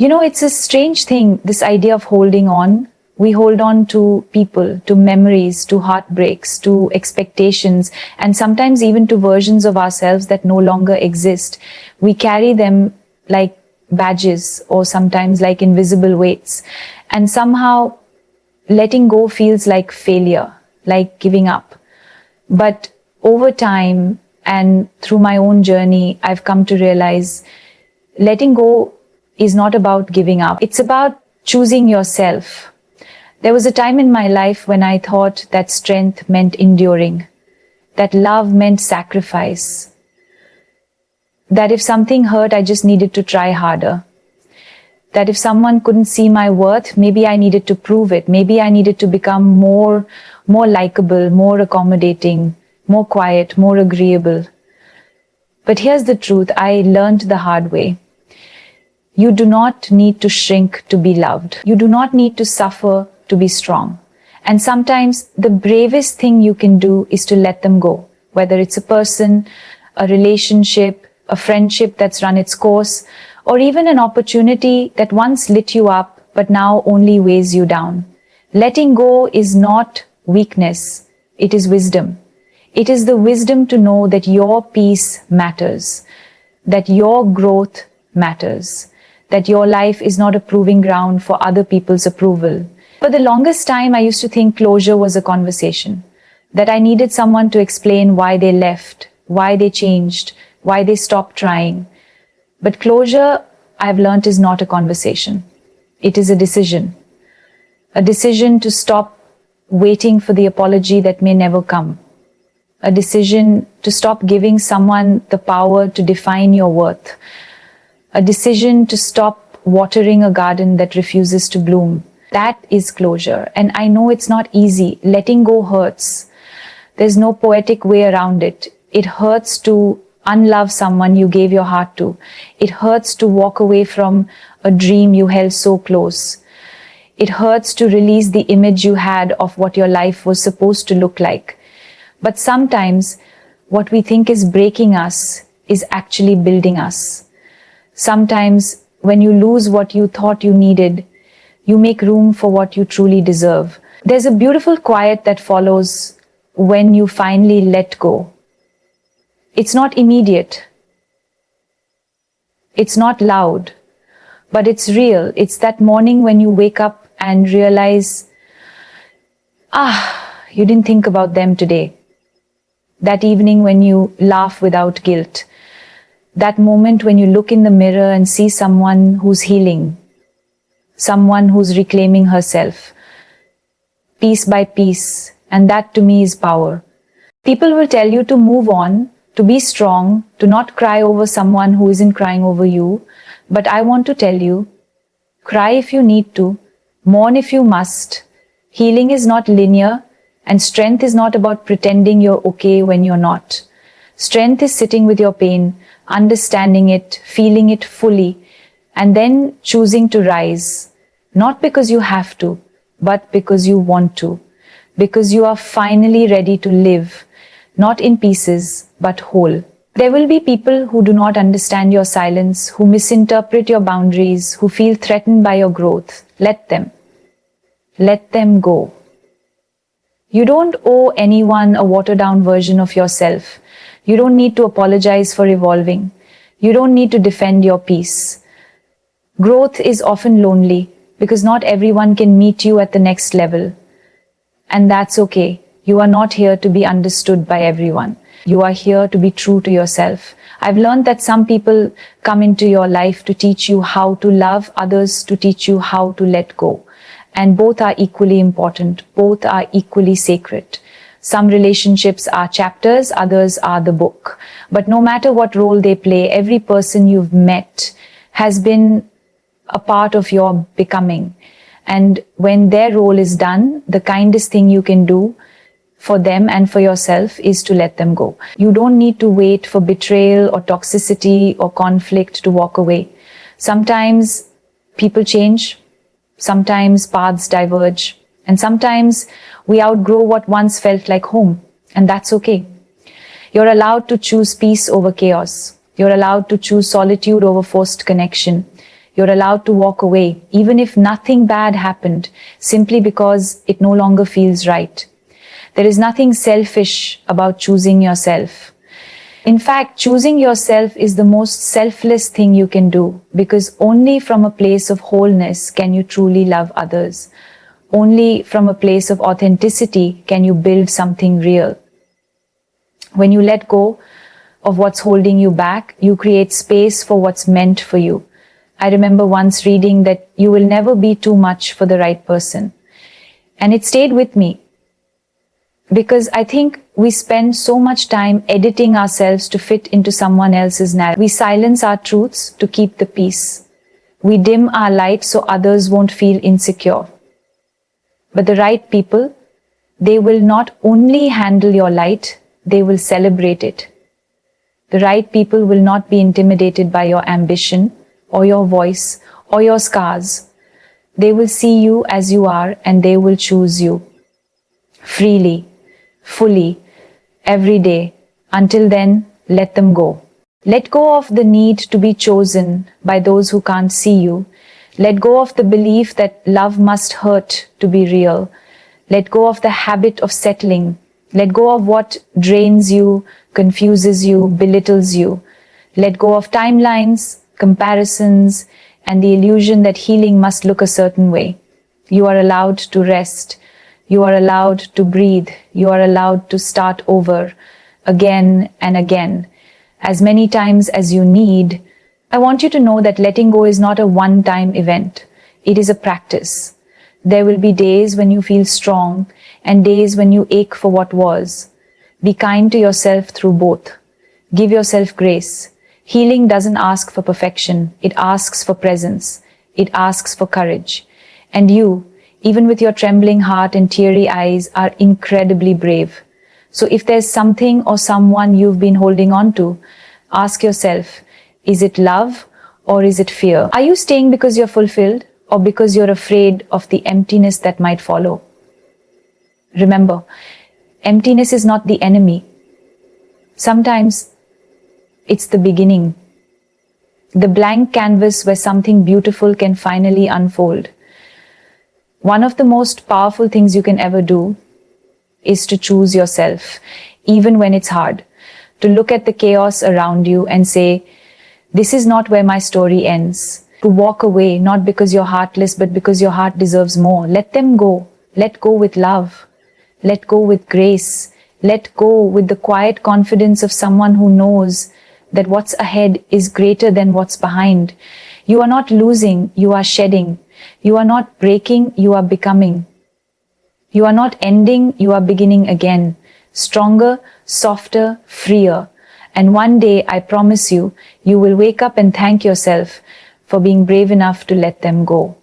It's a strange thing, this idea of holding on. We hold on to people, to memories, to heartbreaks, to expectations, and sometimes even to versions of ourselves that no longer exist. We carry them like badges or sometimes like invisible weights. And somehow letting go feels like failure, like giving up. But over time and through my own journey, I've come to realize letting go is not about giving up. It's about choosing yourself. There was a time in my life when I thought that strength meant enduring, that love meant sacrifice, that if something hurt, I just needed to try harder, that if someone couldn't see my worth, maybe I needed to prove it. Maybe I needed to become more likable, more accommodating, more quiet, more agreeable. But here's the truth, I learned the hard way. You do not need to shrink to be loved. You do not need to suffer to be strong. And sometimes the bravest thing you can do is to let them go. Whether it's a person, a relationship, a friendship that's run its course, or even an opportunity that once lit you up but now only weighs you down. Letting go is not weakness, it is wisdom. It is the wisdom to know that your peace matters, that your growth matters, that your life is not a proving ground for other people's approval. For the longest time, I used to think closure was a conversation, that I needed someone to explain why they left, why they changed, why they stopped trying. But closure, I've learned, is not a conversation. It is a decision to stop waiting for the apology that may never come, a decision to stop giving someone the power to define your worth, a decision to stop watering a garden that refuses to bloom. That is closure. And I know it's not easy. Letting go hurts. There's no poetic way around it. It hurts to unlove someone you gave your heart to. It hurts to walk away from a dream you held so close. It hurts to release the image you had of what your life was supposed to look like. But sometimes what we think is breaking us is actually building us. Sometimes when you lose what you thought you needed, you make room for what you truly deserve. There's a beautiful quiet that follows when you finally let go. It's not immediate. It's not loud, but it's real. It's that morning when you wake up and realize, you didn't think about them today. That evening when you laugh without guilt. That moment when you look in the mirror and see someone who's healing, someone who's reclaiming herself, piece by piece, and that to me is power. People will tell you to move on, to be strong, to not cry over someone who isn't crying over you, but I want to tell you, cry if you need to, mourn if you must. Healing is not linear, and strength is not about pretending you're okay when you're not. Strength is sitting with your pain, understanding it, feeling it fully, and then choosing to rise. Not because you have to, but because you want to. Because you are finally ready to live, not in pieces, but whole. There will be people who do not understand your silence, who misinterpret your boundaries, who feel threatened by your growth. Let them. Let them go. You don't owe anyone a watered-down version of yourself. You don't need to apologize for evolving. You don't need to defend your peace. Growth is often lonely because not everyone can meet you at the next level. And that's okay. You are not here to be understood by everyone. You are here to be true to yourself. I've learned that some people come into your life to teach you how to love, others to teach you how to let go. And both are equally important. Both are equally sacred. Some relationships are chapters, others are the book. But no matter what role they play, every person you've met has been a part of your becoming. And when their role is done, the kindest thing you can do for them and for yourself is to let them go. You don't need to wait for betrayal or toxicity or conflict to walk away. Sometimes people change, sometimes paths diverge, and sometimes we outgrow what once felt like home, and that's okay. You're allowed to choose peace over chaos. You're allowed to choose solitude over forced connection. You're allowed to walk away, even if nothing bad happened, simply because it no longer feels right. There is nothing selfish about choosing yourself. In fact, choosing yourself is the most selfless thing you can do, because only from a place of wholeness can you truly love others. Only from a place of authenticity can you build something real. When you let go of what's holding you back, you create space for what's meant for you. I remember once reading that you will never be too much for the right person. And it stayed with me, because I think we spend so much time editing ourselves to fit into someone else's narrative. We silence our truths to keep the peace. We dim our light so others won't feel insecure. But the right people, they will not only handle your light, they will celebrate it. The right people will not be intimidated by your ambition, or your voice, or your scars. They will see you as you are, and they will choose you. Freely, fully, every day. Until then, let them go. Let go of the need to be chosen by those who can't see you. Let go of the belief that love must hurt to be real. Let go of the habit of settling. Let go of what drains you, confuses you, belittles you. Let go of timelines, comparisons, and the illusion that healing must look a certain way. You are allowed to rest. You are allowed to breathe. You are allowed to start over again and again, as many times as you need. I want you to know that letting go is not a one-time event. It is a practice. There will be days when you feel strong and days when you ache for what was. Be kind to yourself through both. Give yourself grace. Healing doesn't ask for perfection. It asks for presence. It asks for courage. And you, even with your trembling heart and teary eyes, are incredibly brave. So if there's something or someone you've been holding on to, ask yourself, is it love or is it fear? Are you staying because you're fulfilled or because you're afraid of the emptiness that might follow? Remember, emptiness is not the enemy. Sometimes it's the beginning. The blank canvas where something beautiful can finally unfold. One of the most powerful things you can ever do is to choose yourself, even when it's hard. To look at the chaos around you and say, this is not where my story ends. To walk away, not because you're heartless, but because your heart deserves more. Let them go. Let go with love. Let go with grace. Let go with the quiet confidence of someone who knows that what's ahead is greater than what's behind. You are not losing, you are shedding. You are not breaking, you are becoming. You are not ending, you are beginning again. Stronger, softer, freer. And one day, I promise you, you will wake up and thank yourself for being brave enough to let them go.